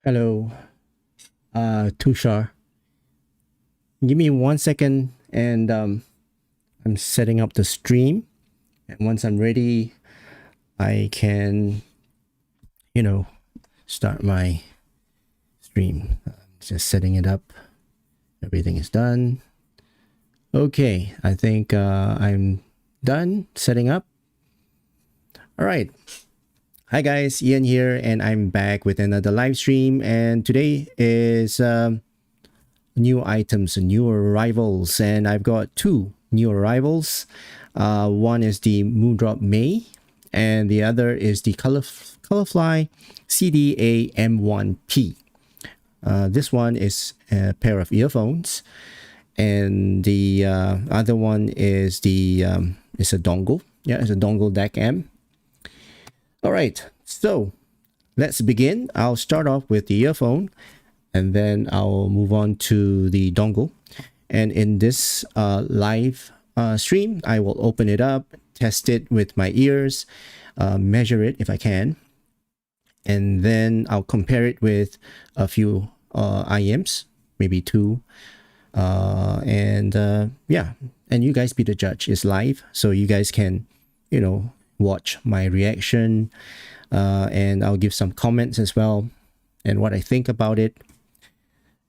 Hello, Tushar. Give me 1 second and I'm setting up the stream. And once I'm ready, I can, start my stream. Just setting it up. Everything is done. Okay, I think I'm done setting up. All right. Hi guys, Ian here, and I'm back with another live stream. And today is new items, new arrivals, and I've got two new arrivals. One is the Moondrop May, and the other is the Colourfly CDA-M1P. This one is a pair of earphones, and the other one is it's a dongle. Yeah, it's a dongle DAC-M. All right, so let's begin. I'll start off with the earphone, and then I'll move on to the dongle. And in this live stream, I will open it up, test it with my ears, measure it if I can, and then I'll compare it with a few IMs, maybe two, and you guys be the judge. It's live, so you guys can, watch my reaction, and I'll give some comments as well, and what I think about it,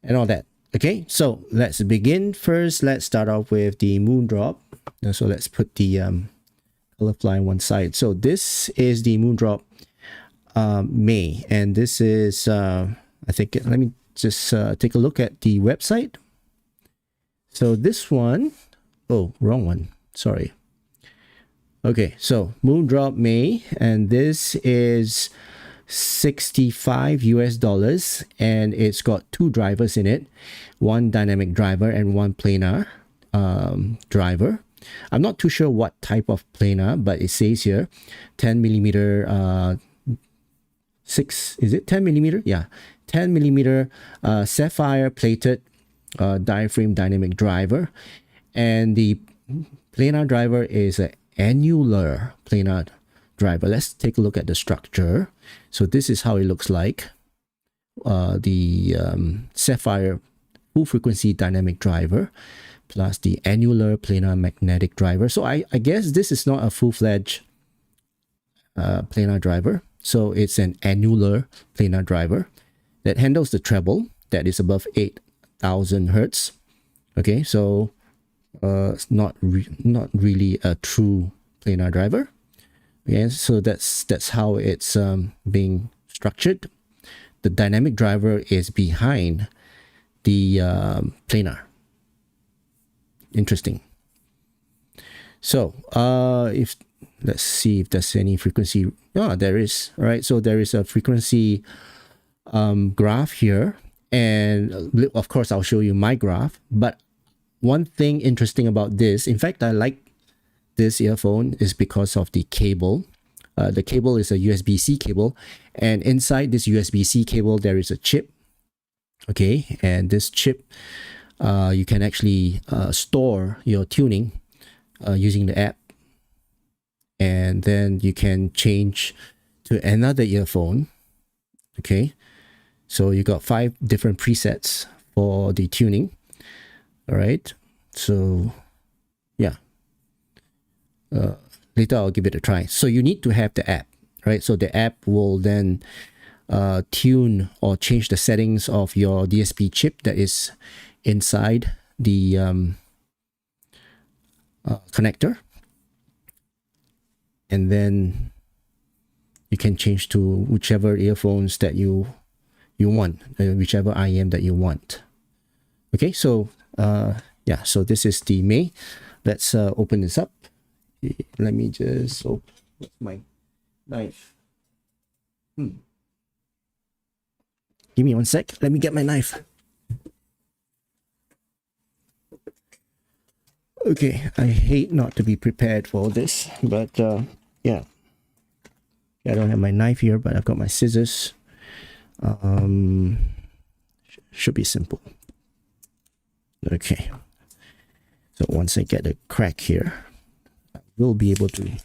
and all that. Okay, so let's begin. First, let's start off with the Moondrop. So let's put the Colourfly on one side. So this is the Moondrop May, and this is I think, let me just take a look at the website. So this one, oh, wrong one, sorry. Okay, so Moondrop May, and this is $65 US, and it's got two drivers in it, one dynamic driver and one planar driver. I'm not too sure what type of planar, but it says here 10 millimeter 10 millimeter? Yeah, 10 millimeter sapphire plated diaphragm dynamic driver, and the planar driver is a annular planar driver. Let's take a look at the structure. So this is how it looks like. The sapphire full frequency dynamic driver plus the annular planar magnetic driver. So I guess this is not a full-fledged planar driver. So it's an annular planar driver that handles the treble that is above 8,000 hertz. Okay, so it's not really a true planar driver. Okay, so that's how it's being structured. The dynamic driver is behind the planar. Interesting. So if let's see if there's any frequency. There is. All right, so there is a frequency graph here, and of course I'll show you my graph. But one thing interesting about this, in fact, I like this earphone, is because of the cable. The cable is a USB-C cable, and inside this USB-C cable there is a chip. Okay, and this chip, you can actually store your tuning using the app, and then you can change to another earphone. Okay, so you got 5 different presets for the tuning. All right, so yeah, later I'll give it a try. So you need to have the app, right? So the app will then tune or change the settings of your DSP chip that is inside the connector, and then you can change to whichever earphones that you want, whichever IM that you want. Okay, so yeah, so this is the May. Let's open this up. Let me just open. What's my knife? Give me 1 sec. Let me get my knife. Okay, I hate not to be prepared for this, but yeah, I don't have my knife here, but I've got my scissors. Should be simple. Okay, so once I get a crack here, I will be able to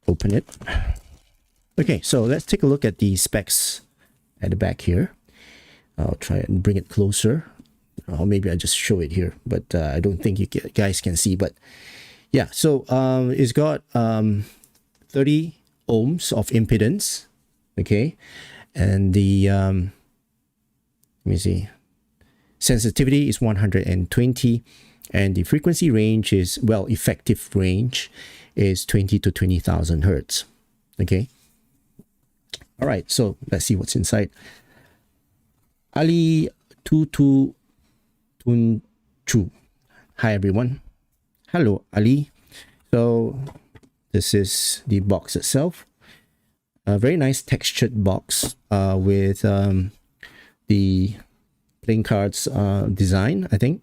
open it. Okay, so let's take a look at the specs at the back here. I'll try and bring it closer, or maybe I just show it here, but I don't think you guys can see. But yeah, so it's got 30 ohms of impedance, okay, and the let me see, sensitivity is 120, and the frequency range is, well, effective range is 20 to 20,000 hertz. Okay. All right, so let's see what's inside. Ali Tutu Tunchu. Hi everyone. Hello Ali. So this is the box itself. A very nice textured box with the playing cards design, I think.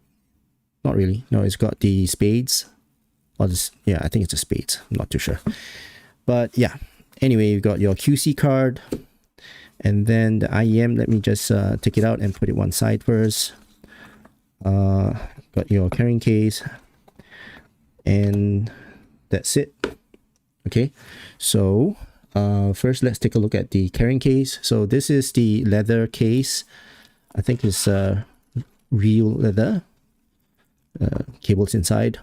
Not really. No, it's got the spades. Or this, yeah, I think it's a spades. I'm not too sure. But yeah. Anyway, you've got your QC card. And then the IEM, let me just take it out and put it one side first. Got your carrying case. And that's it. Okay. So first, let's take a look at the carrying case. So this is the leather case. I think it's real leather. Cables inside.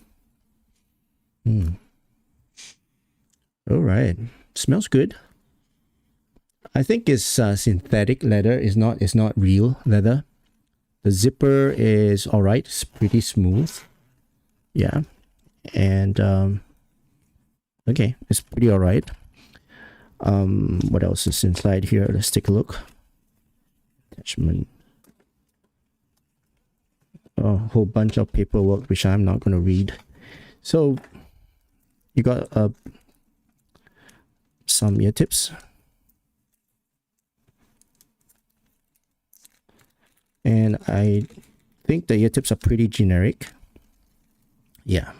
All right. Smells good. I think it's synthetic leather. It's not real leather. The zipper is all right. It's pretty smooth. Yeah. And okay, it's pretty all right. What else is inside here? Let's take a look. Attachment. A whole bunch of paperwork which I'm not going to read. So you got some ear tips. And I think the ear tips are pretty generic. Yeah.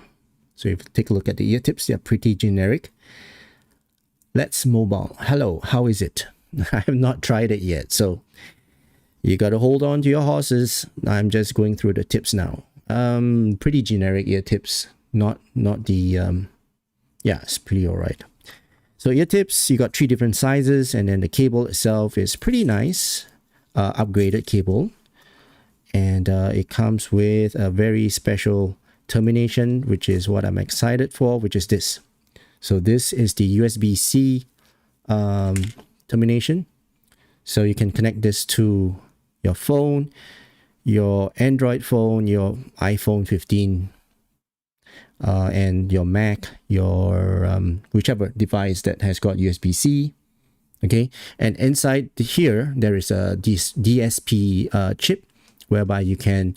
So if you take a look at the ear tips, they're pretty generic. Let's Mobile. Hello, how is it? I have not tried it yet. So you got to hold on to your horses. I'm just going through the tips now. Pretty generic ear tips. Not the, yeah, it's pretty all right. So ear tips, you got 3 different sizes, and then the cable itself is pretty nice, upgraded cable. And it comes with a very special termination, which is what I'm excited for, which is this. So this is the USB-C termination. So you can connect this to your phone, your Android phone, your iPhone 15, and your Mac, your whichever device that has got USB-C. Okay, and inside here there is a DSP chip, whereby you can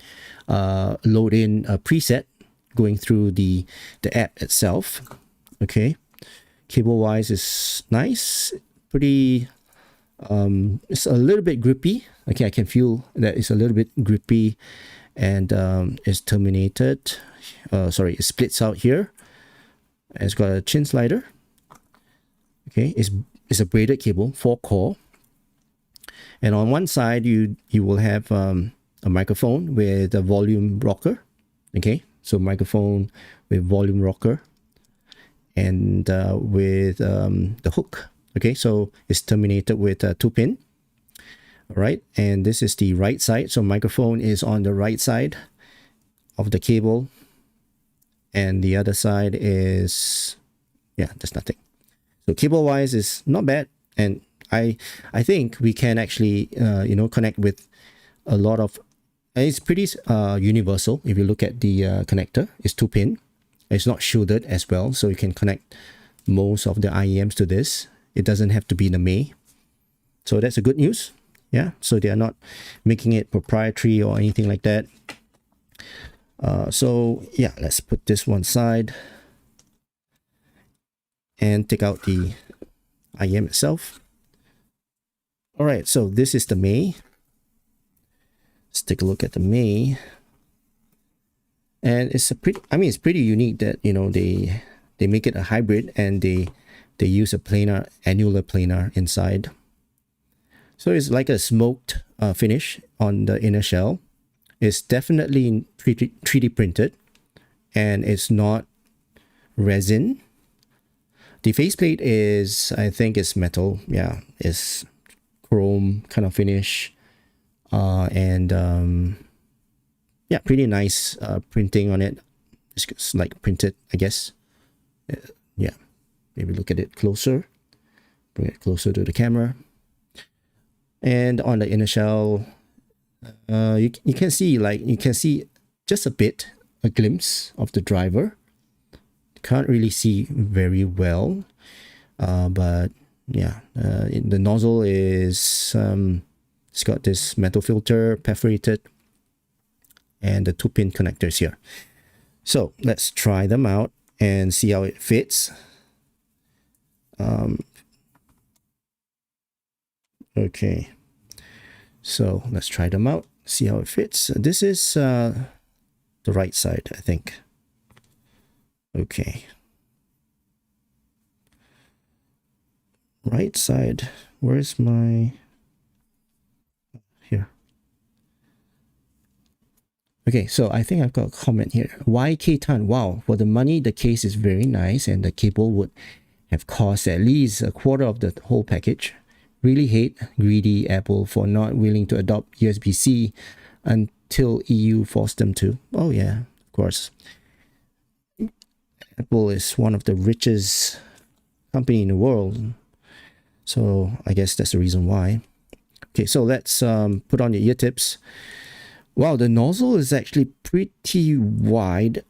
load in a preset going through the app itself. Okay, cable wise is nice, pretty. It's a little bit grippy. Okay, I can feel that it's a little bit grippy, and it's terminated. Sorry, it splits out here. It's got a chin slider. Okay, it's a braided cable, 4-core, and on one side you will have a microphone with a volume rocker. Okay, so microphone with volume rocker, and with the hook. Okay, so it's terminated with a 2-pin. All right, and this is the right side. So microphone is on the right side of the cable, and the other side is, yeah, there's nothing. So cable wise is not bad, and I think we can actually connect with a lot of. It's pretty universal. If you look at the connector, it's 2-pin. It's not shielded as well, so you can connect most of the IEMs to this. It doesn't have to be the May. So that's a good news. Yeah, so they are not making it proprietary or anything like that. So yeah, let's put this one side and take out the IEM itself. All right, so this is the May. Let's take a look at the May. And it's a pretty, I mean, it's pretty unique that, you know, they make it a hybrid, and they use a planar, annular planar inside. So it's like a smoked finish on the inner shell. It's definitely 3D printed, and it's not resin. The faceplate is, I think it's metal. Yeah, it's chrome kind of finish, and yeah, pretty nice printing on it. It's like printed, I guess. Yeah, maybe look at it closer. Bring it closer to the camera. And on the inner shell, you can see just a glimpse of the driver. Can't really see very well, but yeah, the nozzle is it's got this metal filter, perforated, and the 2-pin connectors here. So let's try them out and see how it fits. Okay, so let's try them out, see how it fits. This is the right side, I think. Okay, right side. Where's my... here? Okay, so I think I've got a comment here. YK Tan, wow, for the money, the case is very nice, and the cable would have cost at least a quarter of the whole package. Really hate greedy Apple for not willing to adopt USB-C until EU forced them to. Oh yeah, of course. Apple is one of the richest company in the world, so I guess that's the reason why. Okay, so let's put on your ear tips. Wow, the nozzle is actually pretty wide.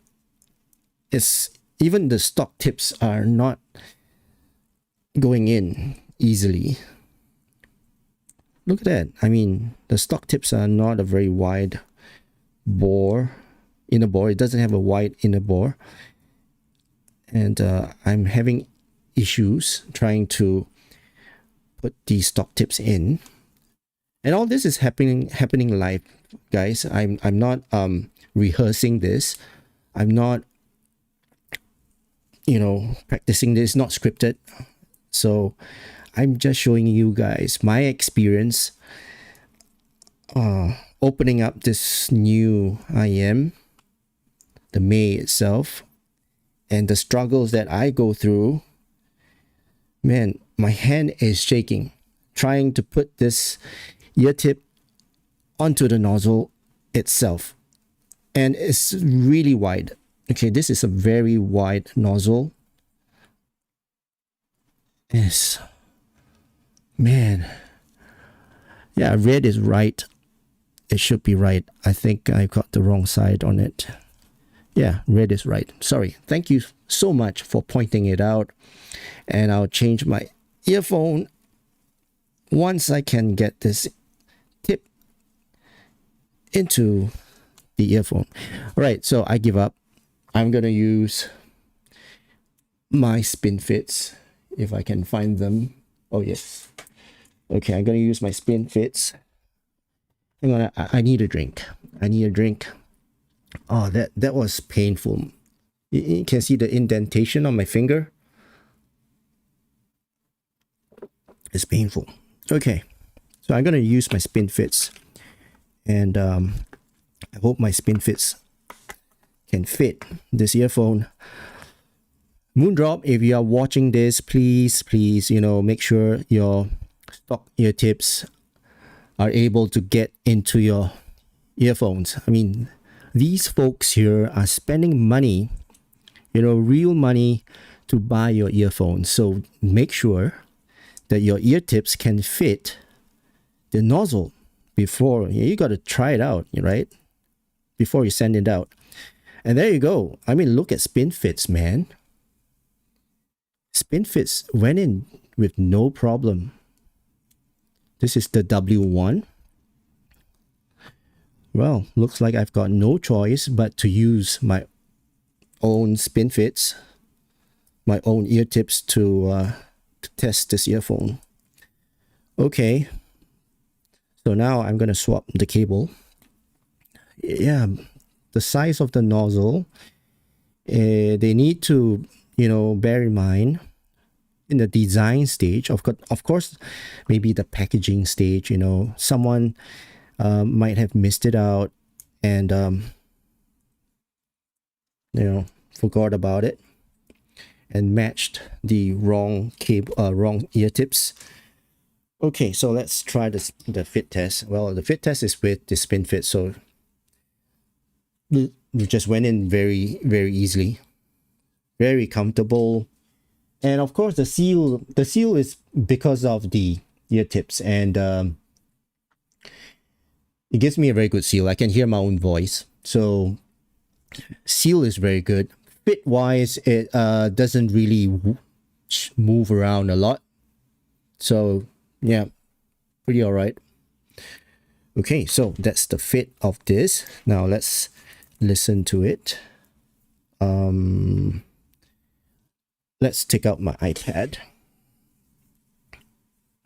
It's even the stock tips are not going in easily. Look at that. I mean, the stock tips are not a very wide inner bore. It doesn't have a wide inner bore. And I'm having issues trying to put these stock tips in. And all this is happening live, guys. I'm not rehearsing this. I'm not, practicing this, not scripted. So I'm just showing you guys my experience opening up this new IM, the May itself, and the struggles that I go through. Man, my hand is shaking trying to put this ear tip onto the nozzle itself, and it's really wide. Okay, this is a very wide nozzle. Yes, man. Yeah, red is right. It should be right. I think I got the wrong side on it. Yeah, red is right. Sorry. Thank you so much for pointing it out. And I'll change my earphone once I can get this tip into the earphone. All right, so I give up. I'm going to use my spin fits if I can find them. Oh, yes. Okay, I'm going to use my spin fits. Hang on, I need a drink. I need a drink. Oh, that was painful. You can see the indentation on my finger. It's painful. Okay, so I'm going to use my spin fits. And I hope my spin fits can fit this earphone. Moondrop, if you are watching this, please, make sure your stock ear tips are able to get into your earphones. I mean, these folks here are spending money, real money to buy your earphones. So make sure that your ear tips can fit the nozzle before. You got to try it out, right? Before you send it out. And there you go. I mean, look at spin fits, man. Spin fits went in with no problem. This is the W1. Well, looks like I've got no choice but to use my own spin fits, my own ear tips to test this earphone. Okay. So now I'm going to swap the cable. Yeah, the size of the nozzle, they need to, bear in mind in the design stage. Of course, maybe the packaging stage, someone might have missed it out and, forgot about it and matched the wrong cable, wrong ear tips. Okay, so let's try the fit test. Well, the fit test is with the spin fit, so we just went in very, very easily, very comfortable. And of course, the seal is because of the ear tips, and it gives me a very good seal. I can hear my own voice, so seal is very good. Fit wise, it doesn't really move around a lot, so yeah, pretty all right. Okay, so that's the fit of this. Now let's listen to it. Let's take out my iPad.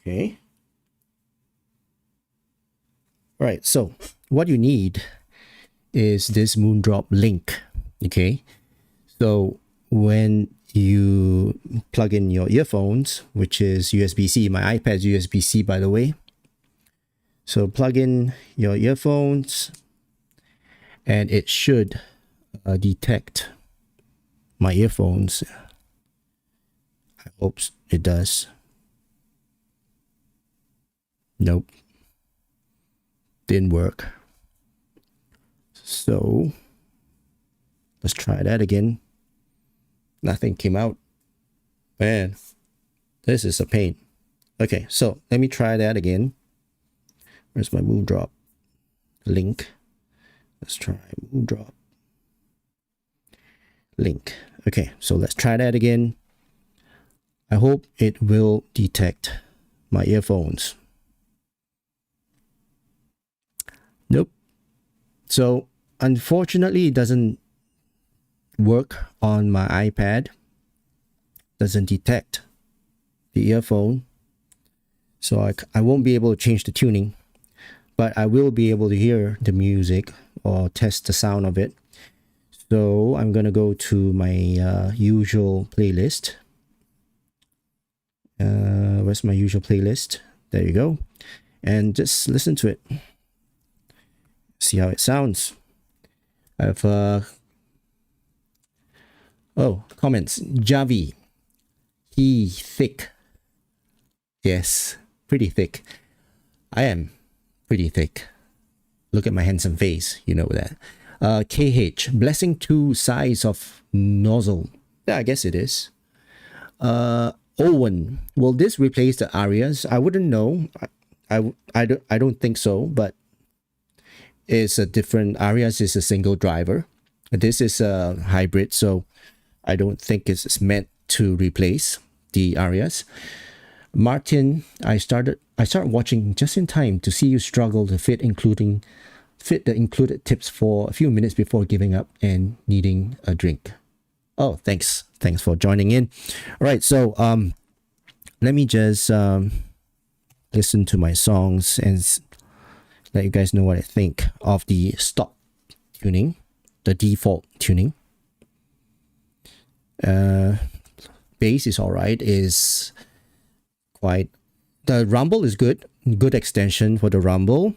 Okay. All right, so what you need is this Moondrop link. Okay, so when you plug in your earphones, which is USB-C, my iPad's USB-C, by the way. So plug in your earphones, and it should detect my earphones. I hope it does. Nope. Didn't work. So let's try that again. Nothing came out. Man, this is a pain. Okay, so let me try that again. Where's my Moondrop link? Let's try Moondrop link. Okay, so let's try that again. I hope it will detect my earphones. Nope. So unfortunately, it doesn't work on my iPad. Doesn't detect the earphone. So I won't be able to change the tuning, but I will be able to hear the music or test the sound of it. So I'm gonna go to my usual playlist. Where's my usual playlist? There you go. And just listen to it. See how it sounds. I've comments. Javi. He thick. Yes, pretty thick. I am pretty thick. Look at my handsome face, you know that. KH, blessing two sides of nozzle. Yeah, I guess it is. Owen, will this replace the arias? I wouldn't know. I don't think so, but it's a different. Arias is a single driver. This is a hybrid, so I don't think it's meant to replace the arias. Martin, I started watching just in time to see you struggle to fit the included tips for a few minutes before giving up and needing a drink. Oh, thanks for joining in. All right, so let me just listen to my songs and let you guys know what I think of the stock tuning, the default tuning. Bass is all right. Is quite. The rumble is good. Good extension for the rumble.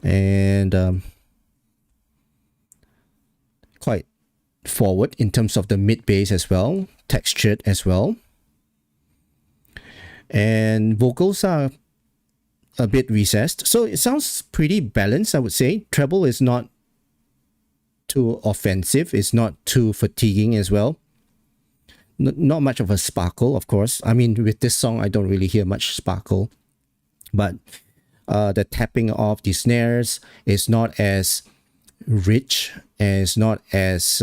And quite forward in terms of the mid bass as well, textured as well. And vocals are a bit recessed, so it sounds pretty balanced, I would say. Treble is not too offensive, it's not too fatiguing as well. Not much of a sparkle, of course. I mean, with this song, I don't really hear much sparkle, but the tapping of the snares is not as rich and it's not as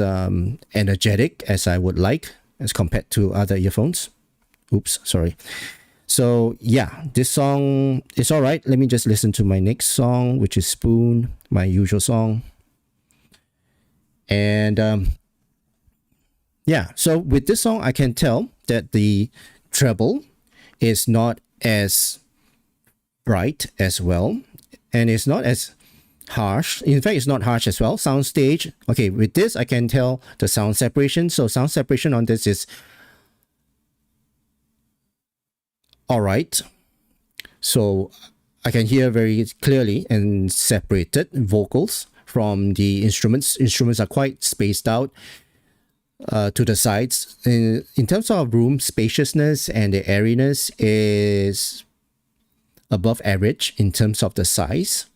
energetic as I would like as compared to other earphones. Oops, sorry. So yeah, this song is all right. Let me just listen to my next song, which is Spoon, my usual song. And yeah, so with this song, I can tell that the treble is not as bright as well, and it's not as harsh. In fact, it's not harsh as well. Soundstage. Okay, with this, I can tell the sound separation. So sound separation on this is all right. So I can hear very clearly and separated vocals from the instruments. Instruments are quite spaced out. to the sides. In terms of room spaciousness and the airiness is above average in terms of the size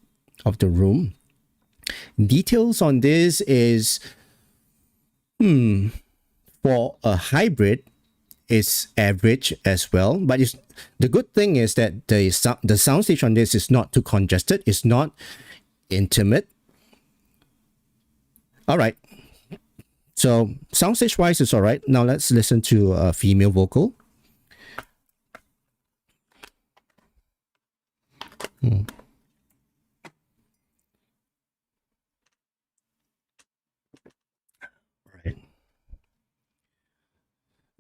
of the room. Details on this is for a hybrid is average as well, but the good thing is that the soundstage on this is not too congested, it's not intimate. All right, so soundstage wise is all right. Now let's listen to a female vocal. Right.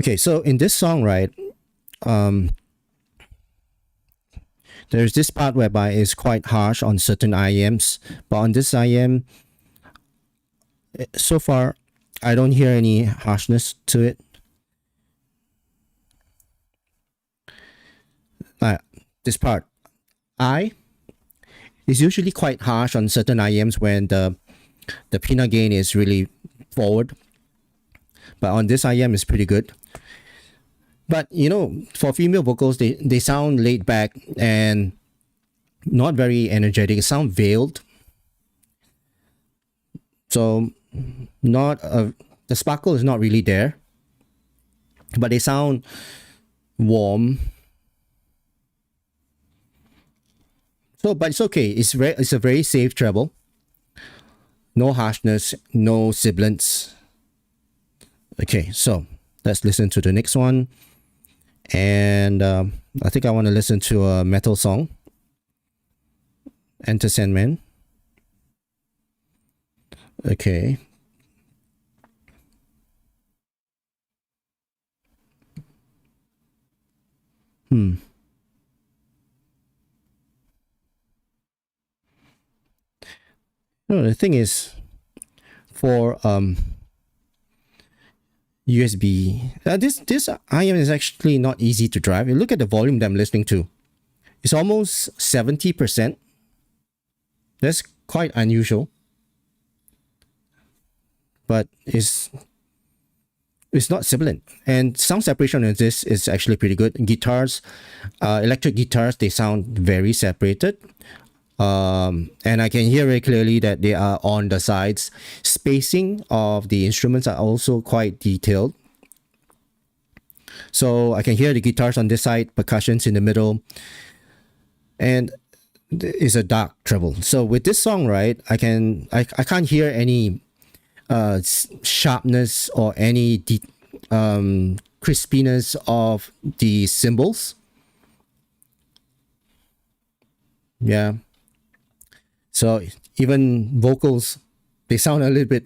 Okay, so in this song, right, there's this part whereby it's quite harsh on certain IMs, but on this IM, so far, I don't hear any harshness to it. This part, I is usually quite harsh on certain IMs when the pinna gain is really forward, but on this IM is pretty good. But you know, for female vocals, they sound laid back and not very energetic. They sound veiled. So not the sparkle is not really there, but they sound warm. So, but it's okay. It's a very safe treble. No harshness, no sibilants. Okay, so let's listen to the next one. And I think I want to listen to a metal song. Enter Sandman. Okay. No, the thing is, for USB, this IM is actually not easy to drive. You look at the volume that I'm listening to. It's almost 70%. That's quite unusual. But it's not sibilant. And sound separation on this is actually pretty good. Guitars, electric guitars, they sound very separated. And I can hear very clearly that they are on the sides. Spacing of the instruments are also quite detailed. So I can hear the guitars on this side, percussions in the middle, and it's a dark treble. So with this song, right, I can't hear any sharpness or any crispiness of the cymbals. Yeah. So even vocals, they sound a little bit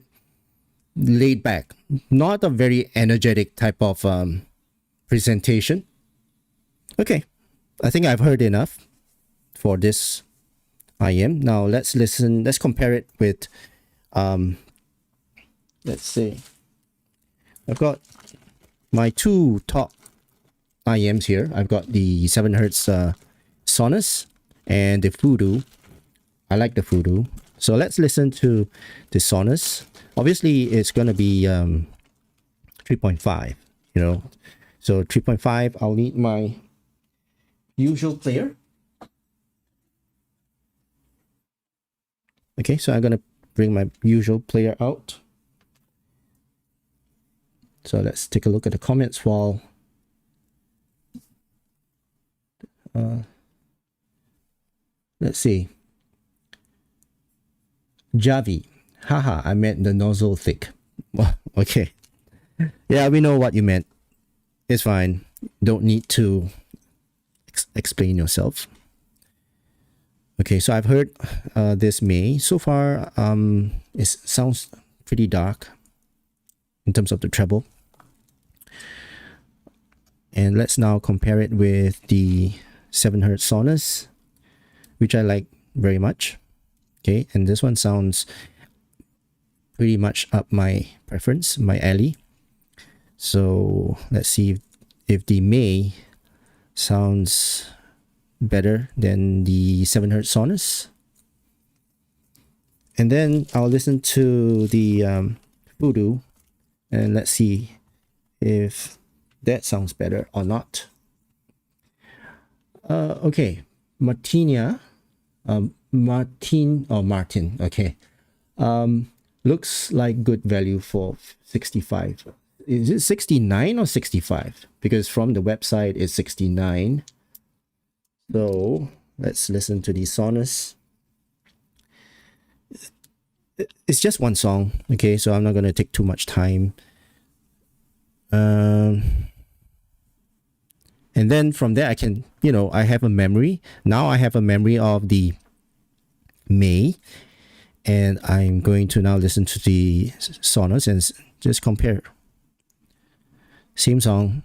laid back. Not a very energetic type of presentation. Okay, I think I've heard enough for this IM. Now let's listen. Let's compare it with, let's see. I've got my two top IMs here. I've got the 7 Hertz Sonus and the Voodoo. I like the Voodoo. So let's listen to the Sonus. Obviously, it's going to be 3.5, you know. So 3.5, I'll need my usual player. Okay, so I'm going to bring my usual player out. So let's take a look at the comments while let's see. Javi, haha, I meant the nozzle thick. Okay. Yeah, we know what you meant. It's fine. Don't need to explain yourself. Okay, so I've heard this May. So far, it sounds pretty dark in terms of the treble. And let's now compare it with the 7 Hertz Sonus, which I like very much. Okay, and this one sounds pretty much up my preference, my alley. So let's see if the May sounds better than the 7 Hertz Sonus. And then I'll listen to the Voodoo and let's see if that sounds better or not. Okay, Martin, okay. Looks like good value for 65. Is it 69 or 65? Because from the website it's 69. So let's listen to the Sonus. It's just one song, okay, so I'm not going to take too much time. And then from there I can, I have a memory. Now I have a memory of the May, and I'm going to now listen to the Sonus and just compare. Same song.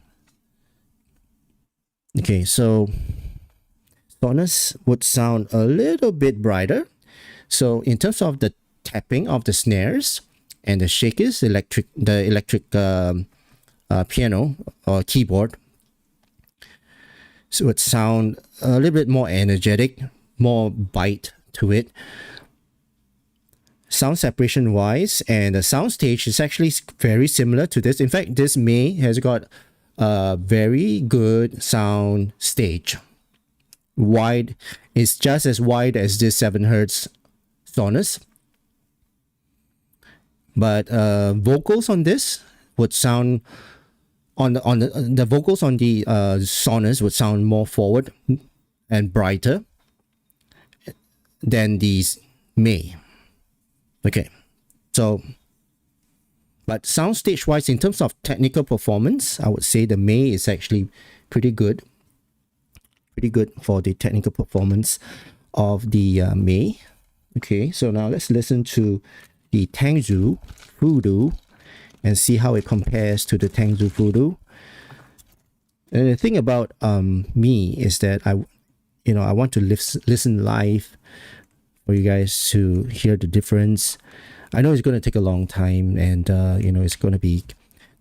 Okay, so Sonus would sound a little bit brighter. So in terms of the tapping of the snares and the shakers, the electric piano or keyboard, so it would sound a little bit more energetic, more bite to it. Sound separation wise, and the sound stage is actually very similar to this. In fact, this May has got a very good sound stage. Wide, it's just as wide as this 7Hz Sonus. But vocals on this would sound the vocals on the Sonus would sound more forward and brighter than these May. Okay, so but soundstage wise, in terms of technical performance, I would say the May is actually pretty good for the technical performance of the May. Okay, so now let's listen to the Tangzu Voodoo and see how it compares to the Tangzu Voodoo. And the thing about me is that I want to listen live for you guys to hear the difference. I know it's going to take a long time, and it's going to be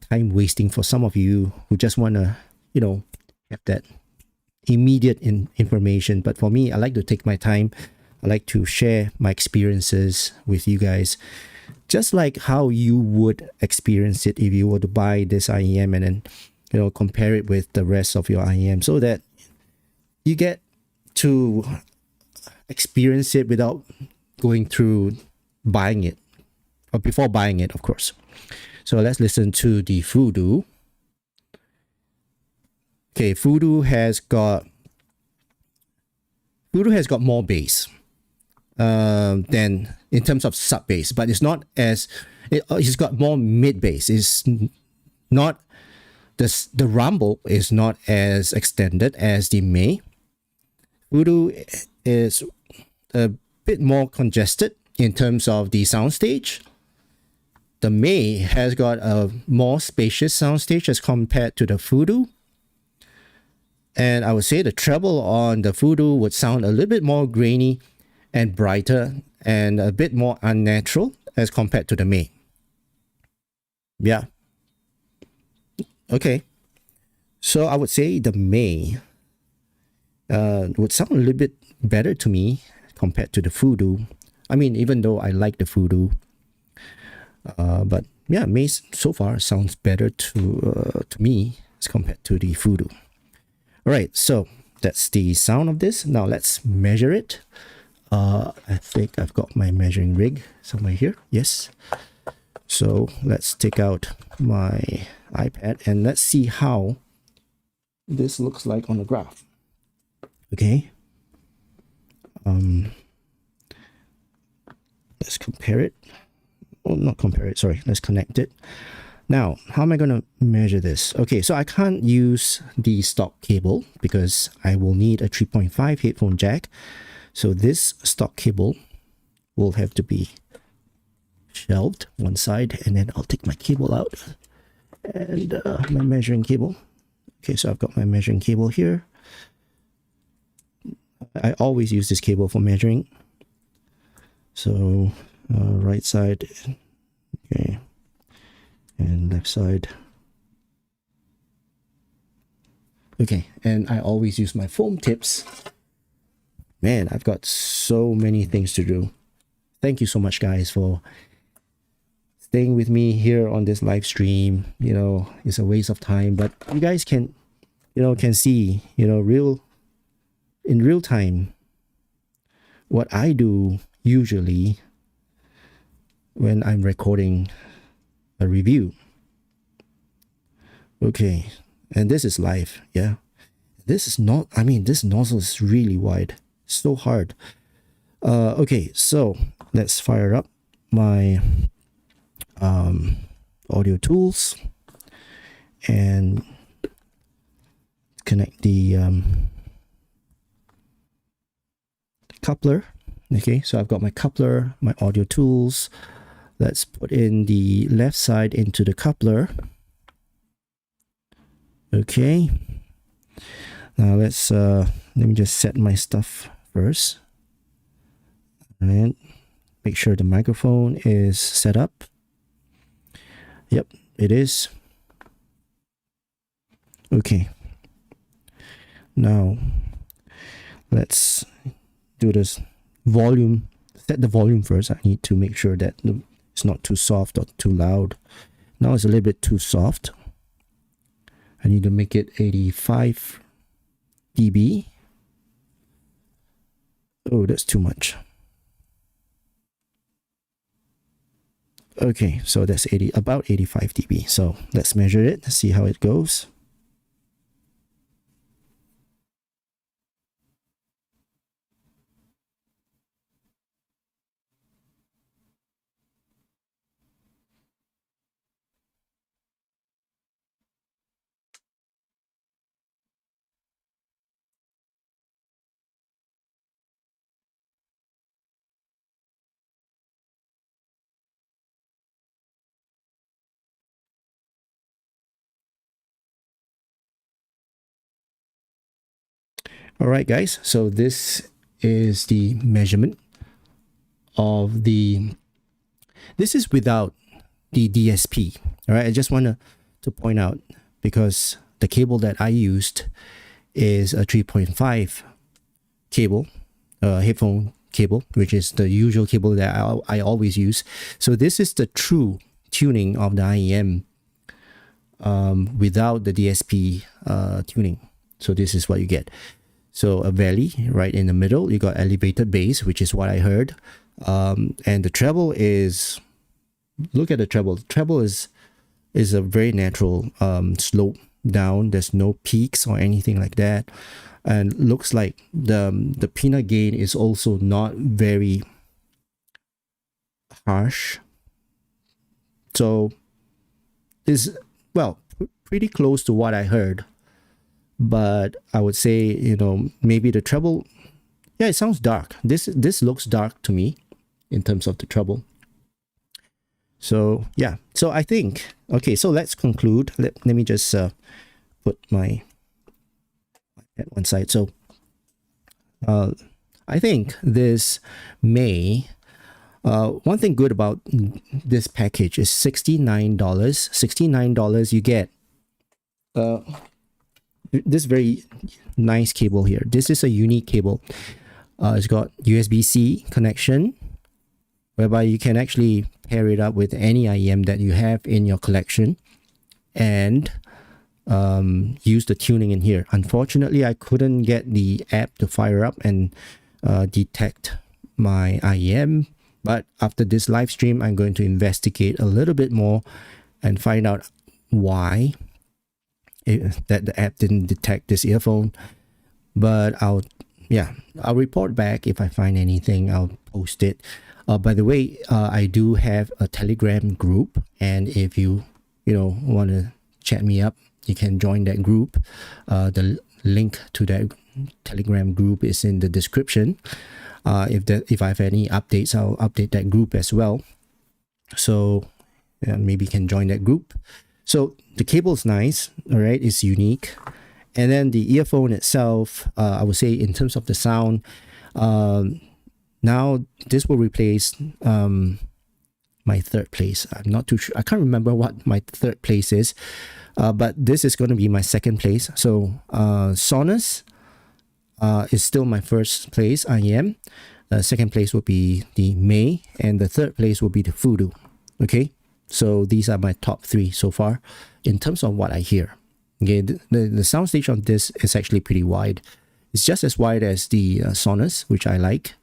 time wasting for some of you who just want to have that immediate information. But for me, I like to take my time. I like to share my experiences with you guys, just like how you would experience it if you were to buy this IEM and then compare it with the rest of your IEM, so that you get to experience it without going through buying it, or before buying it, of course. So let's listen to the Voodoo. Okay, Voodoo has got more bass than in terms of sub bass, but it's not as it's got more mid bass. It's not the rumble is not as extended as the May. Voodoo is a bit more congested in terms of the soundstage. The May has got a more spacious soundstage as compared to the Voodoo. And I would say the treble on the Voodoo would sound a little bit more grainy and brighter and a bit more unnatural as compared to the May. Yeah. Okay. So I would say the May would sound a little bit better to me compared to the Voodoo. I mean, even though I like the Voodoo, but yeah, May so far sounds better to me as compared to the Voodoo. All right, so that's the sound of this. Now let's measure it. I think I've got my measuring rig somewhere here. Yes. So let's take out my iPad and let's see how this looks like on the graph. Okay. Let's compare it. Oh, not compare it, sorry. Let's connect it. Now, how am I going to measure this? Okay, so I can't use the stock cable because I will need a 3.5 headphone jack. So this stock cable will have to be shelved one side, and then I'll take my cable out and my measuring cable. Okay, so I've got my measuring cable here. I always use this cable for measuring. So right side, okay, and left side. Okay, and I always use my foam tips. Man, I've got so many things to do. Thank you so much, guys, for staying with me here on this live stream. It's a waste of time, but you guys can see, in real time what I do usually when I'm recording a review. Okay, and this is live. Yeah, this is not, this nozzle is really wide, so hard. Okay, so let's fire up my audio tools and connect the coupler. Okay, so I've got my coupler, my audio tools. Let's put in the left side into the coupler. Okay, now let's let me just set my stuff first and make sure the microphone is set up. Yep, it is. Okay, now let's do this volume. Set the volume first. I need to make sure that it's not too soft or too loud. Now it's a little bit too soft. I need to make it 85 dB. Oh, that's too much. Okay, so that's about 85 dB. So let's measure it, see how it goes. All right, guys, so this is the measurement of this is without the DSP. All right, I just want to point out, because the cable that I used is a 3.5 cable, headphone cable, which is the usual cable that I always use. So this is the true tuning of the IEM without the DSP tuning. So this is what you get. So a valley right in the middle, you got elevated bass, which is what I heard. And the treble is, look at the treble. The treble is a very natural slope down. There's no peaks or anything like that. And looks like the peanut gain is also not very harsh. So is, well, pretty close to what I heard. But I would say, maybe the treble, yeah, it sounds dark. This looks dark to me in terms of the treble. So yeah, so I think, okay, so let's conclude. Let me just put my at one side. So I think this may, one thing good about this package is $69. $69, you get this very nice cable here. This is a unique cable. It's got USB-C connection, whereby you can actually pair it up with any IEM that you have in your collection and use the tuning in here. Unfortunately, I couldn't get the app to fire up and detect my IEM, but after this live stream, I'm going to investigate a little bit more and find out why that the app didn't detect this earphone. But I'll report back if I find anything. I'll post it. By the way, I do have a Telegram group, and if you want to chat me up, you can join that group. The link to that Telegram group is in the description. If I have any updates, I'll update that group as well. So maybe you can join that group. So the cable is nice, all right, it's unique. And then the earphone itself, I would say in terms of the sound, now this will replace my third place. I'm not too sure. I can't remember what my third place is, but this is going to be my second place. So Sonus is still my first place, IEM. Second place will be the May, and the third place will be the Voodoo. Okay, So these are my top 3 so far in terms of what I hear. Okay, the soundstage on this is actually pretty wide. It's just as wide as the Sonos, which I like.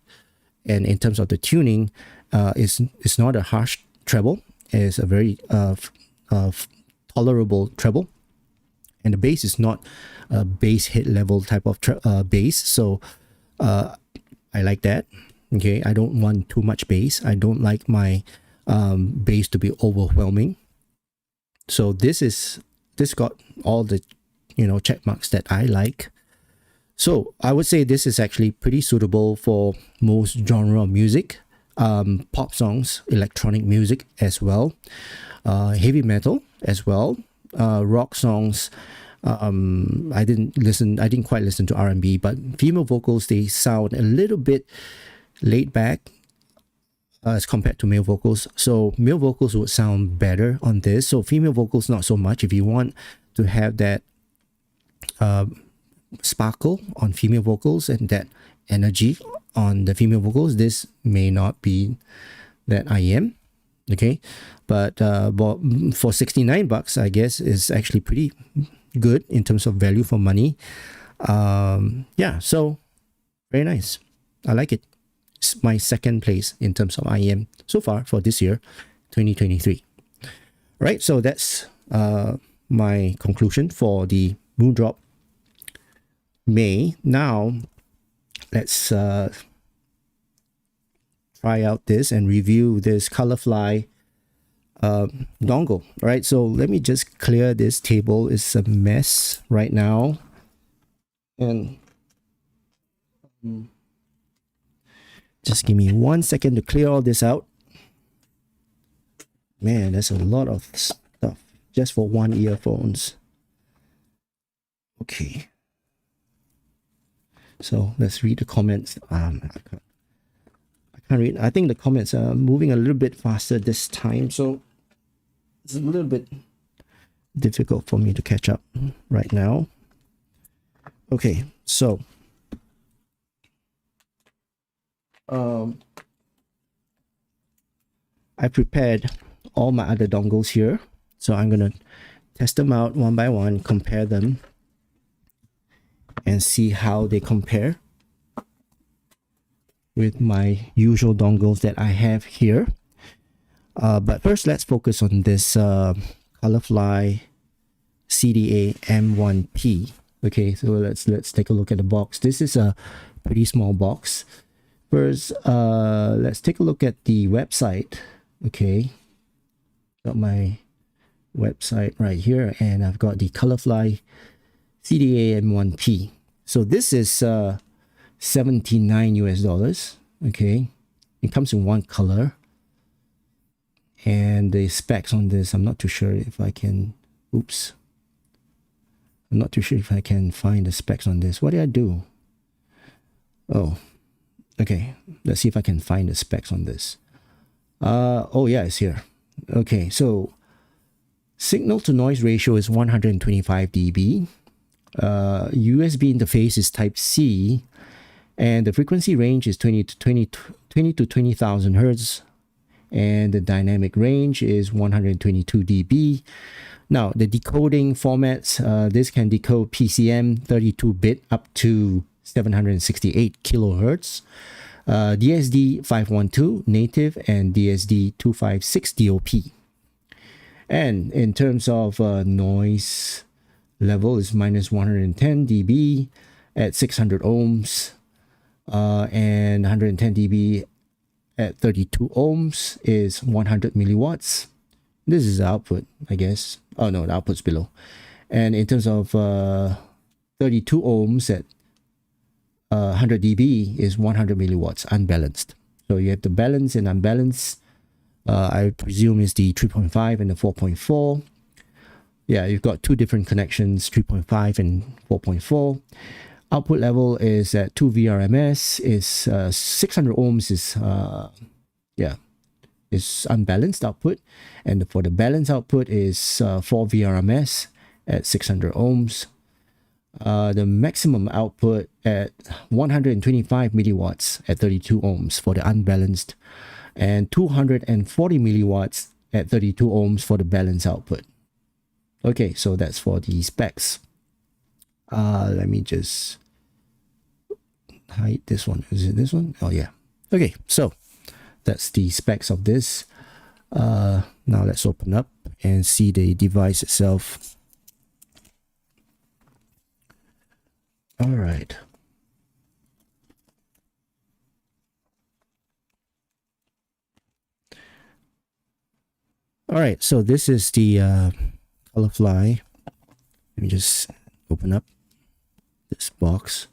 And in terms of the tuning, it's not a harsh treble. It's a very tolerable treble. And the bass is not a bass hit level type of bass. So I like that. Okay, I don't want too much bass. I don't like my bass to be overwhelming. So this got all the check marks that I like. So I would say this is actually pretty suitable for most genre of music, pop songs, electronic music as well, heavy metal as well, rock songs. I didn't quite listen to R&B, but female vocals, they sound a little bit laid back as compared to male vocals. So male vocals would sound better on this. So female vocals, not so much. If you want to have that sparkle on female vocals and that energy on the female vocals, this may not be that IM. Okay, but for $69, I guess is actually pretty good in terms of value for money. Yeah, so very nice. I like it. It's my second place in terms of IM so far for this year, 2023. Right, so that's my conclusion for the Moondrop May. Now let's try out this and review this Colourfly dongle. Right, so let me just clear this table. It's a mess right now, and just give me 1 second to clear all this out. Man, there's a lot of stuff just for one earphones. Okay, so let's read the comments. I can't read. I think the comments are moving a little bit faster this time, so it's a little bit difficult for me to catch up right now. Okay, so I prepared all my other dongles here, so I'm gonna test them out one by one, compare them, and see how they compare with my usual dongles that I have here. But first, let's focus on this Colourfly CDA-M1P. Okay, so let's take a look at the box. This is a pretty small box. First, let's take a look at the website. Okay, got my website right here, and I've got the Colourfly CDA-M1P. So this is $79 US. Okay, it comes in one color, and the specs on this, I'm not too sure if I can. Oops, I'm not too sure if I can find the specs on this. What did I do? Oh, okay, let's see if I can find the specs on this. Oh yeah, it's here. Okay, so signal to noise ratio is 125 dB. USB interface is type C, and the frequency range is 20 to 20,000 hertz, and the dynamic range is 122 dB. Now the decoding formats, this can decode PCM 32-bit up to 768 kilohertz, DSD 512 native, and DSD 256 DOP. And in terms of noise level, is minus 110 dB at 600 ohms, and 110 dB at 32 ohms is 100 milliwatts. This is the output, I guess. Oh no, the output's below. And in terms of 32 ohms at 100 dB is 100 milliwatts unbalanced. So you have the balance and unbalanced. I presume is the 3.5 and the 4.4. Yeah, you've got two different connections, 3.5 and 4.4. Output level is at 2 VRMS. Is 600 ohms is is unbalanced output, and for the balanced output is 4 VRMS at 600 ohms. The maximum output at 125 milliwatts at 32 ohms for the unbalanced, and 240 milliwatts at 32 ohms for the balance output. Okay, so that's for the specs. Let me just hide this one. Is it this one? Oh yeah. Okay, so that's the specs of this. Now let's open up and see the device itself. All right. All right, so this is the Colourfly. Let me just open up this box.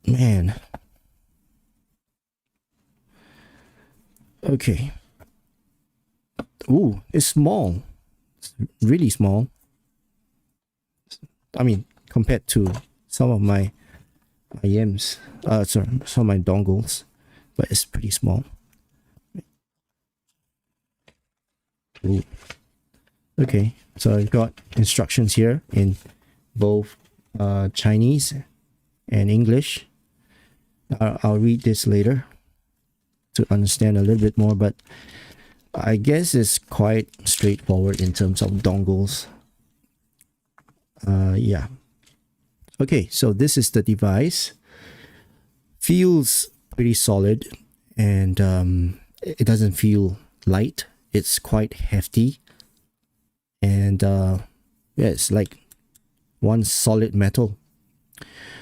Man. Okay. Ooh, it's small. It's really small. I mean, compared to some of my IMs, sorry, some of my dongles, but it's pretty small. Ooh. Okay, so I've got instructions here in both Chinese and English. I'll read this later to understand a little bit more, but I guess it's quite straightforward in terms of dongles. Yeah. Okay, so this is the device. Feels pretty solid, and it doesn't feel light. It's quite hefty, and yeah, it's like one solid metal.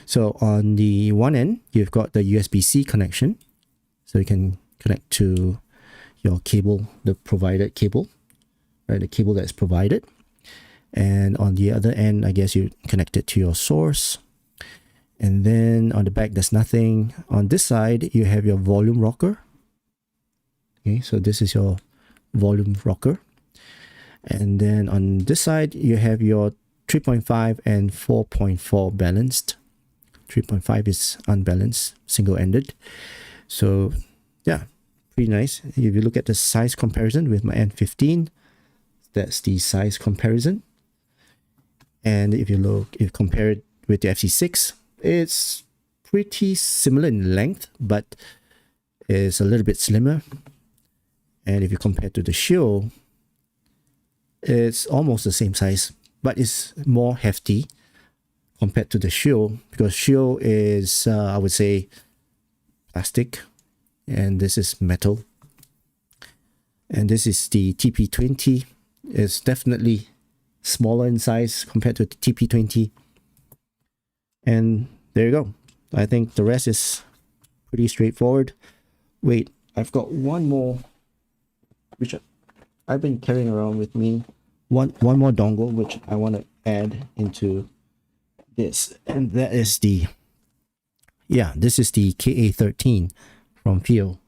So on the one end, you've got the USB-C connection, so you can connect to your cable, the provided cable, right? The cable that's provided. And on the other end, I guess you connect it to your source. And then on the back, there's nothing. On this side, you have your volume rocker. Okay, so this is your volume rocker. And then on this side, you have your 3.5 and 4.4 balanced. 3.5 is unbalanced, single-ended. So yeah, pretty nice. If you look at the size comparison with my N15, that's the size comparison. And if you compare it with the FC6, it's pretty similar in length, but it's a little bit slimmer. And if you compare to the Shio, it's almost the same size, but it's more hefty compared to the Shio, because Shio is, I would say, plastic, and this is metal. And this is the TP20. It's definitely smaller in size compared to the TP20. And there you go. I think the rest is pretty straightforward. Wait, I've got one more, which I've been carrying around with me. One more dongle, which I want to add into this. And that is the, yeah, this is the KA13 from Fio.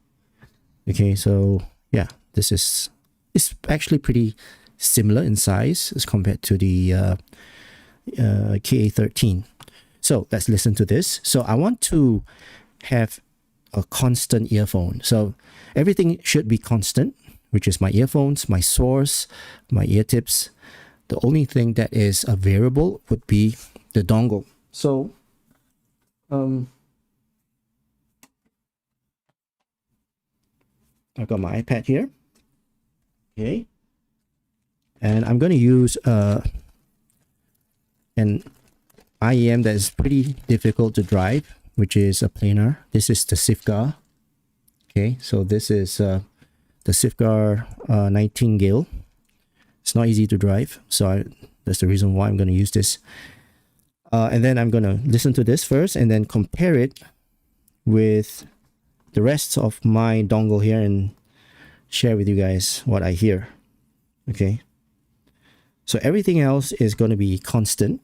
Okay, so yeah, this is, it's actually pretty similar in size as compared to the KA13. So let's listen to this. So I want to have a constant earphone. So everything should be constant, which is my earphones, my source, my ear tips. The only thing that is a variable would be the dongle. So I've got my iPad here. Okay. And I'm going to use an IEM that is pretty difficult to drive, which is a planar. This is the Sifgar. Okay, so this is the Sifgar Nightingale. It's not easy to drive, so that's the reason why I'm going to use this. And then I'm going to listen to this first and then compare it with the rest of my dongle here and share with you guys what I hear. Okay. So everything else is going to be constant.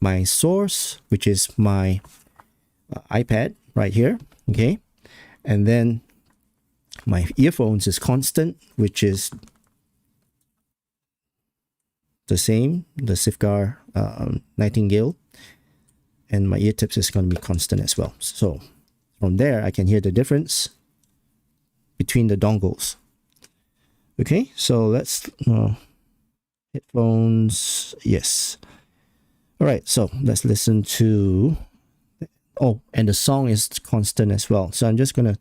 My source, which is my iPad right here. Okay. And then my earphones is constant, which is the same, the Sifgar Nightingale. And my ear tips is going to be constant as well. So from there, I can hear the difference between the dongles. Okay, so let's headphones, yes. All right, so let's listen to, oh, and the song is constant as well. So I'm just gonna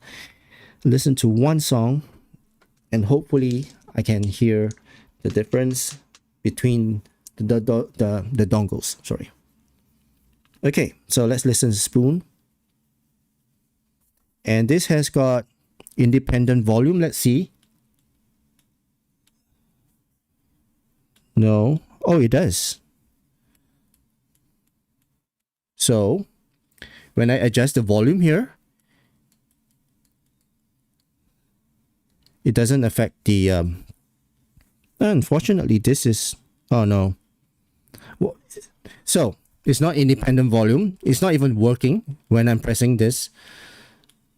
listen to one song and hopefully I can hear the difference between the dongles. Sorry. Okay, so let's listen to Spoon. And this has got independent volume. Let's see. No. Oh, it does. So when I adjust the volume here, it doesn't affect the unfortunately this is, oh no. Well, so it's not independent volume. It's not even working when I'm pressing this.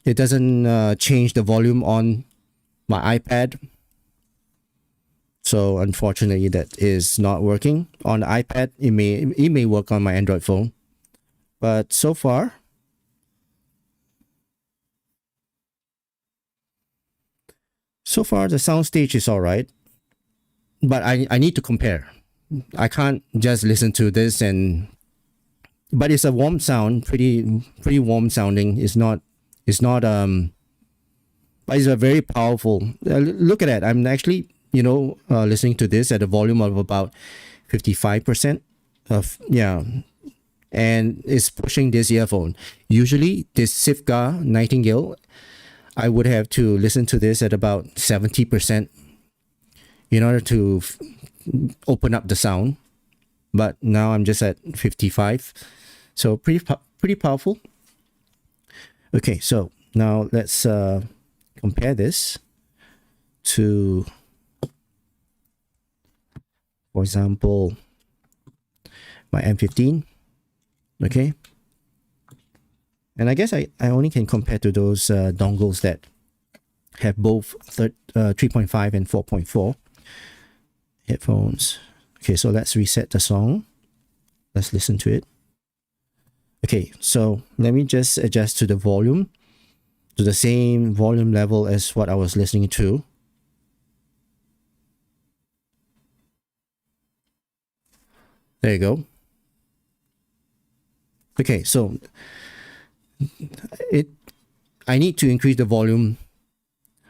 It doesn't change the volume on my iPad. So unfortunately that is not working. On the iPad, it may work on my Android phone. But so far, the soundstage is all right. But I need to compare. I can't just listen to this but it's a warm sound, pretty warm sounding. It's not but it's a very powerful. Look at that. I'm actually, listening to this at a volume of about 55% of, and it's pushing this earphone. Usually this Sifka Nightingale, I would have to listen to this at about 70% in order to open up the sound. But now I'm just at 55. So pretty powerful. Okay, so now let's compare this to, for example, my M15. Okay. And I guess I only can compare to those dongles that have both 3.5 and 4.4 headphones. Okay, so let's reset the song. Let's listen to it. Okay, so let me just adjust to the volume, to the same volume level as what I was listening to. There you go. Okay, so I need to increase the volume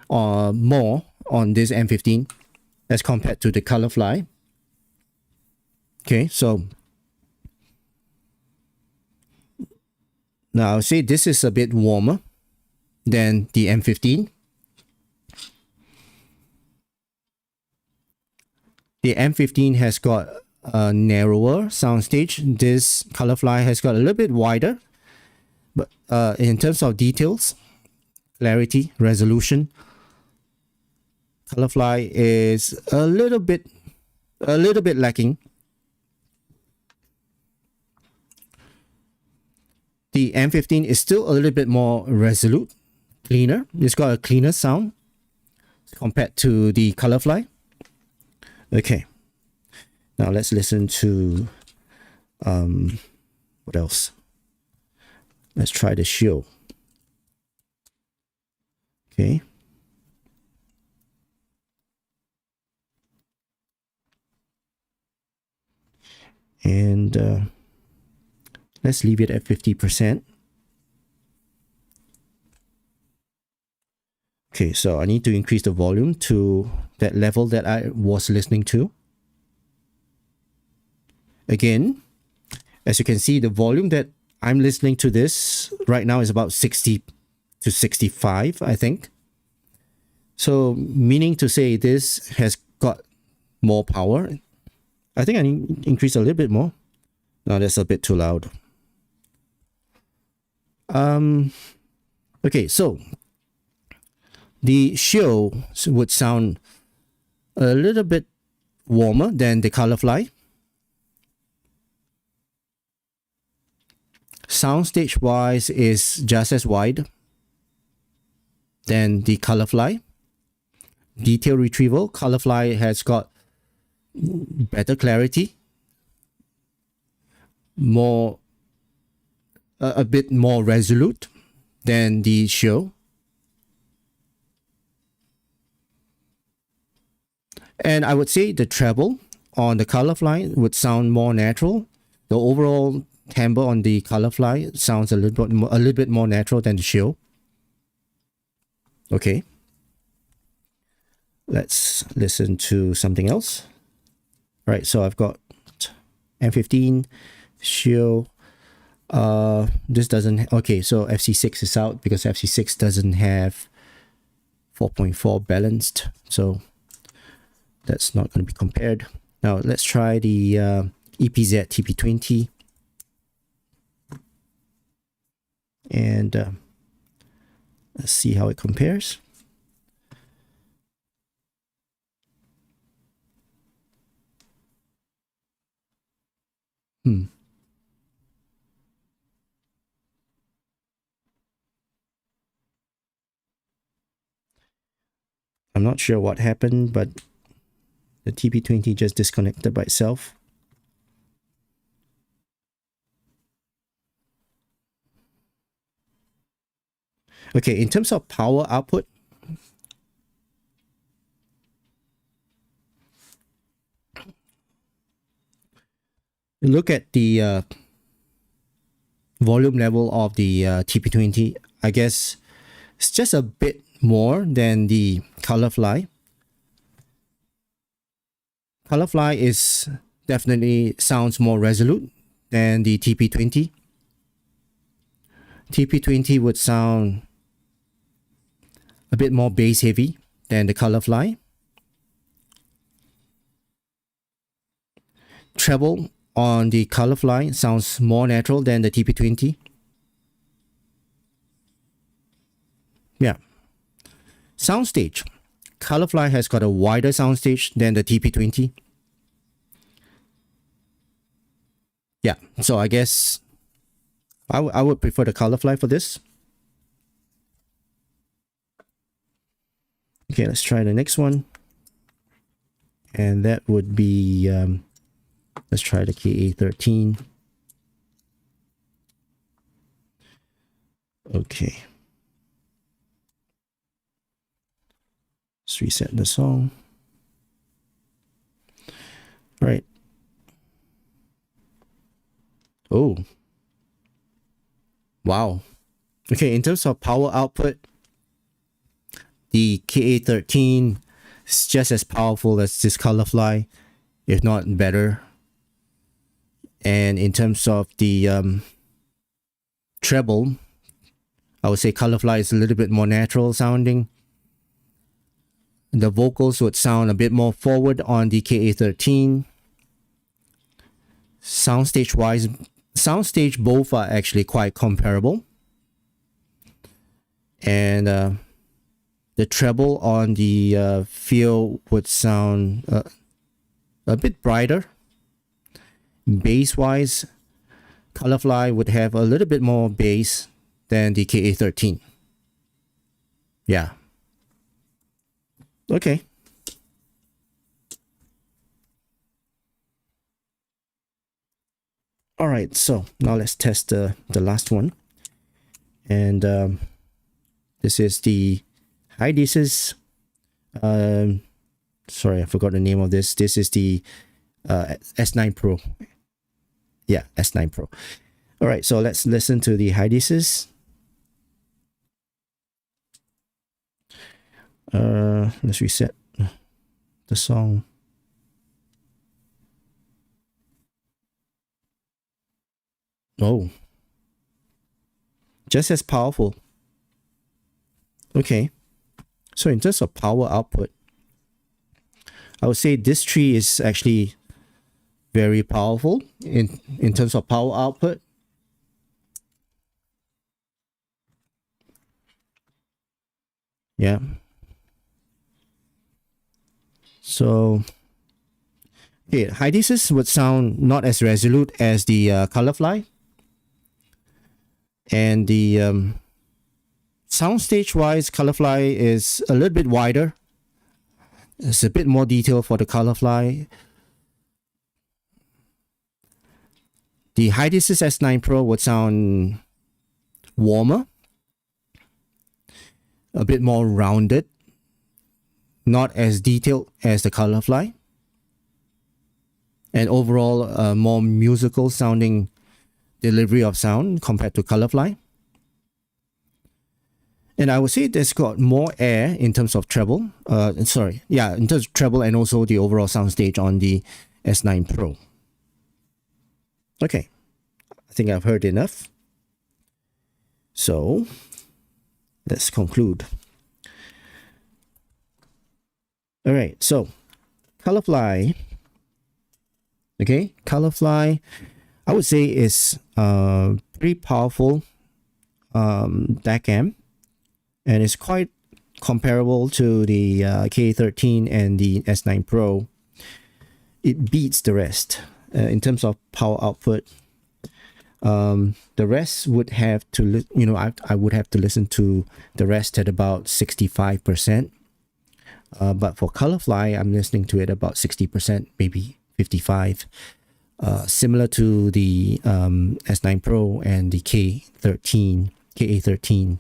more on this M15 as compared to the Colourfly. Okay, so now see, this is a bit warmer than the M15. The M15 has got a narrower soundstage. This Colourfly has got a little bit wider, but in terms of details, clarity, resolution, Colourfly is a little bit lacking. The M15 is still a little bit more resolute, cleaner. It's got a cleaner sound compared to the Colourfly. Okay. Now let's listen to what else? Let's try the Show. Okay. And let's leave it at 50%. Okay, so I need to increase the volume to that level that I was listening to. Again, as you can see, the volume that I'm listening to this right now is about 60 to 65, I think. So meaning to say this has got more power. I think I need to increase a little bit more. No, that's a bit too loud. Okay, so the Show would sound a little bit warmer than the Colourfly. Soundstage wise is just as wide than the Colourfly. Detail retrieval, Colourfly has got better clarity, a bit more resolute than the Show. And I would say the treble on the Colourfly would sound more natural. The overall timbre on the Colourfly sounds a little bit more natural than the Show. Okay. Let's listen to something else. All right, so I've got M15, Shio. This doesn't, okay, so FC6 is out because FC6 doesn't have 4.4 balanced, so that's not going to be compared. Now let's try the EPZ TP20, and let's see how it compares. I'm not sure what happened, but the TP20 just disconnected by itself. Okay, in terms of power output, look at the volume level of the TP20. I guess it's just a bit more than the Colourfly. Colourfly is definitely sounds more resolute than the TP20. TP20 would sound a bit more bass heavy than the Colourfly. Treble on the Colourfly sounds more natural than the TP20. Yeah. Soundstage. Colourfly has got a wider soundstage than the TP20. Yeah, so I guess I would prefer the Colourfly for this. Okay, let's try the next one. And that would be, let's try the KA13. Okay. Let's reset the song. All right. Oh. Wow. Okay, in terms of power output, the KA13 is just as powerful as this Colourfly, if not better. And in terms of the treble, I would say Colourfly is a little bit more natural sounding. The vocals would sound a bit more forward on the KA13. Soundstage wise, both are actually quite comparable. And the treble on the Feel would sound a bit brighter. Bass wise, Colourfly would have a little bit more bass than the KA13. Yeah. Okay. All right, so now let's test the last one. And this is the Hydesis. Sorry, I forgot the name of this. This is the S9 Pro. Yeah, S9 Pro. All right, so let's listen to the Hydesis. Let's reset the song. Oh, just as powerful. Okay, so in terms of power output, I would say this tree is actually very powerful in terms of power output. Yeah. So, okay, Hydesis would sound not as resolute as the Colourfly. And the soundstage wise, Colourfly is a little bit wider. It's a bit more detail for the Colourfly. The Hydesis S9 Pro would sound warmer, a bit more rounded, not as detailed as the Colourfly, and overall more musical sounding delivery of sound compared to Colourfly. And I would say it's got more air in terms of treble. In terms of treble and also the overall soundstage on the S9 Pro. Okay, I think I've heard enough. So let's conclude. All right, so Colourfly. Okay, Colourfly, I would say is pretty powerful DAC amp, and it's quite comparable to the K13 and the S9 Pro. It beats the rest in terms of power output. The rest would have to, I would have to listen to the rest at about 65%. But for Colourfly, I'm listening to it about 60%, maybe 55%. Similar to the S9 Pro and the KA13.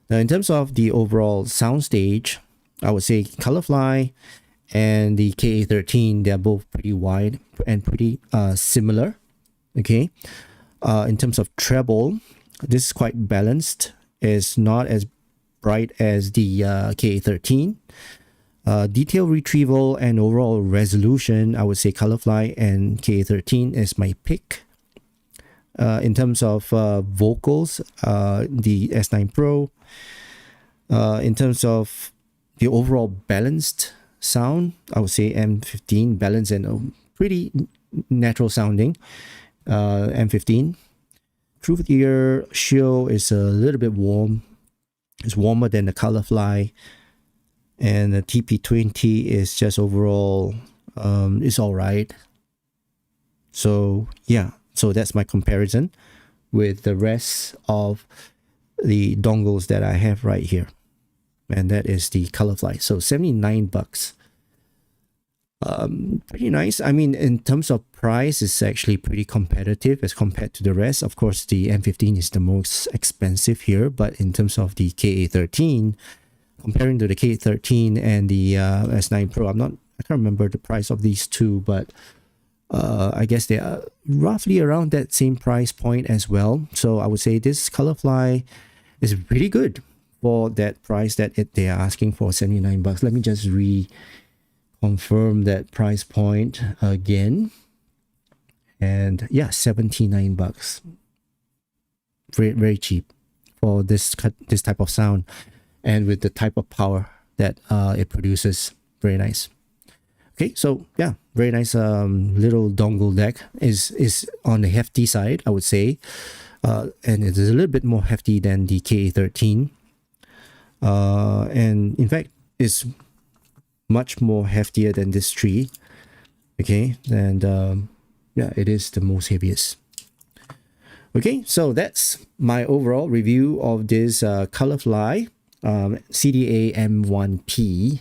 Now, in terms of the overall soundstage, I would say Colourfly and the KA13, they're both pretty wide and pretty similar. Okay. In terms of treble, this is quite balanced. It's not as bright as the KA13. Detail retrieval and overall resolution, I would say Colourfly and KA13 is my pick. In terms of vocals, the S9 Pro. In terms of the overall balanced sound, I would say M15, balanced and pretty natural sounding. M15. Truth Ear Show is a little bit warm. It's warmer than the Colourfly. And the TP20 is just overall, it's all right. So yeah, so that's my comparison with the rest of the dongles that I have right here. And that is the Colourfly. So $79. Pretty nice. I mean, in terms of price, it's actually pretty competitive as compared to the rest. Of course, the M15 is the most expensive here, but in terms of the KA13, comparing to the K13 and the S9 Pro, I can't remember the price of these two, but I guess they are roughly around that same price point as well. So I would say this Colourfly is pretty good for that price that they are asking for, $79. Let me just reconfirm that price point again. And yeah, $79. Very, very cheap for this type of sound. And with the type of power that it produces. Very nice. Okay, so yeah, very nice little dongle deck. Is on the hefty side, I would say. And it is a little bit more hefty than the KA13. And in fact, it's much more heftier than this tree. Okay, and yeah, it is the most heaviest. Okay, so that's my overall review of this Colourfly CDA-M1P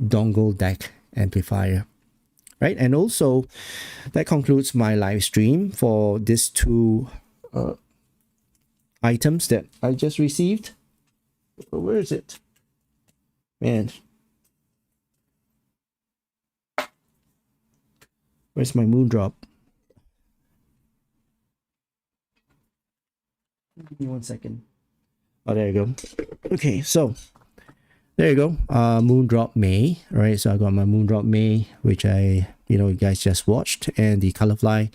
dongle DAC amplifier, right? And also that concludes my live stream for these two items that I just received. Where is it, man? Where's my Moondrop? Give me 1 second. Oh, there you go. Okay, so there you go. Moondrop May. All right, so I got my Moondrop May, which you guys just watched, and the Colourfly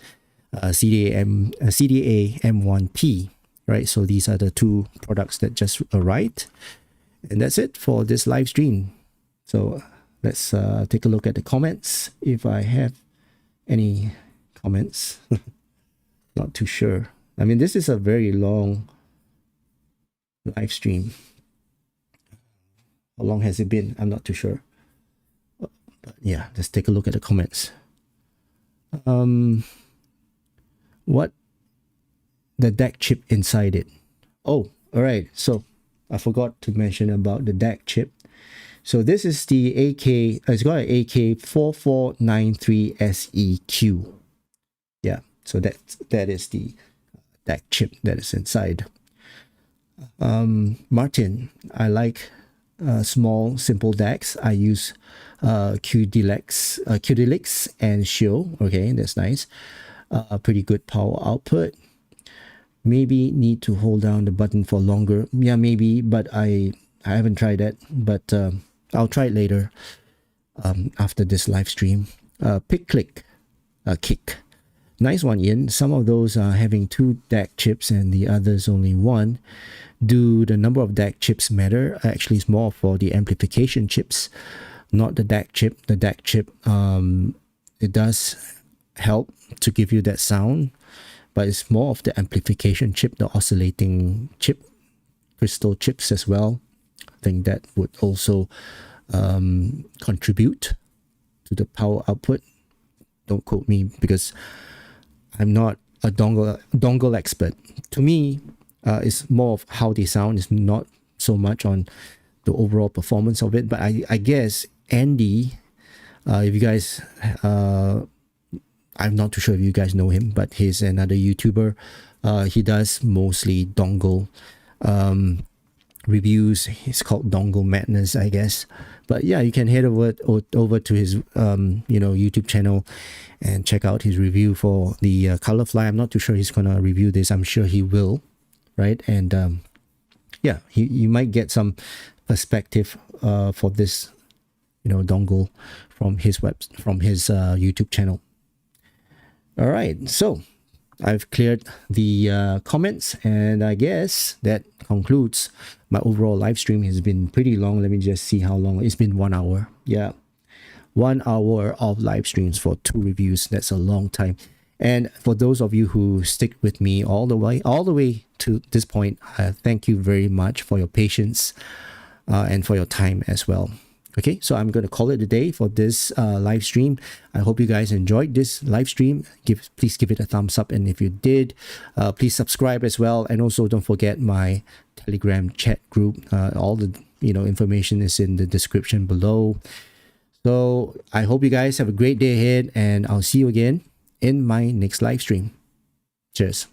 CDA-M1P. Right, so these are the two products that just arrived, and that's it for this live stream. So let's take a look at the comments if I have any comments. Not too sure. I mean, this is a very long live stream. How long has it been? I'm not too sure. But yeah, let's take a look at the comments. What the DAC chip inside it? Oh, all right. So I forgot to mention about the DAC chip. So this is the AK. It's got an AK4493SEQ. Yeah. So that is the DAC chip that is inside. Martin, I like small simple DACs. I use QDLX and Show. Okay, that's nice. Pretty good power output. maybe need to hold down the button for longer. Yeah, maybe, but I haven't tried that, but I'll try it later after this live stream. Pick click kick. Nice one, Ian. Some of those are having 2 DAC chips and the others only 1. Do the number of DAC chips matter? Actually, it's more for the amplification chips, not the DAC chip. The DAC chip, it does help to give you that sound, but it's more of the amplification chip, the oscillating chip, crystal chips as well. I think that would also contribute to the power output. Don't quote me because I'm not a dongle expert. To me, it's more of how they sound. It's not so much on the overall performance of it. But I guess Andy, if you guys, I'm not too sure if you guys know him, but he's another YouTuber. He does mostly dongle reviews. It's called Dongle Madness, I guess. But yeah, you can head over to his YouTube channel and check out his review for the Colourfly. I'm not too sure he's gonna review this. I'm sure he will, right? And yeah, you might get some perspective for this, dongle from his YouTube channel. All right, so I've cleared the comments, and I guess that concludes my overall live stream. It's been pretty long. Let me just see how long. It's been 1 hour. Yeah, 1 hour of live streams for 2 reviews. That's a long time. And for those of you who stick with me all the way to this point, thank you very much for your patience and for your time as well. Okay, so I'm going to call it a day for this live stream. I hope you guys enjoyed this live stream. Please give it a thumbs up, and if you did, please subscribe as well. And also don't forget my Telegram chat group. All the information is in the description below. So I hope you guys have a great day ahead, and I'll see you again in my next live stream. Cheers.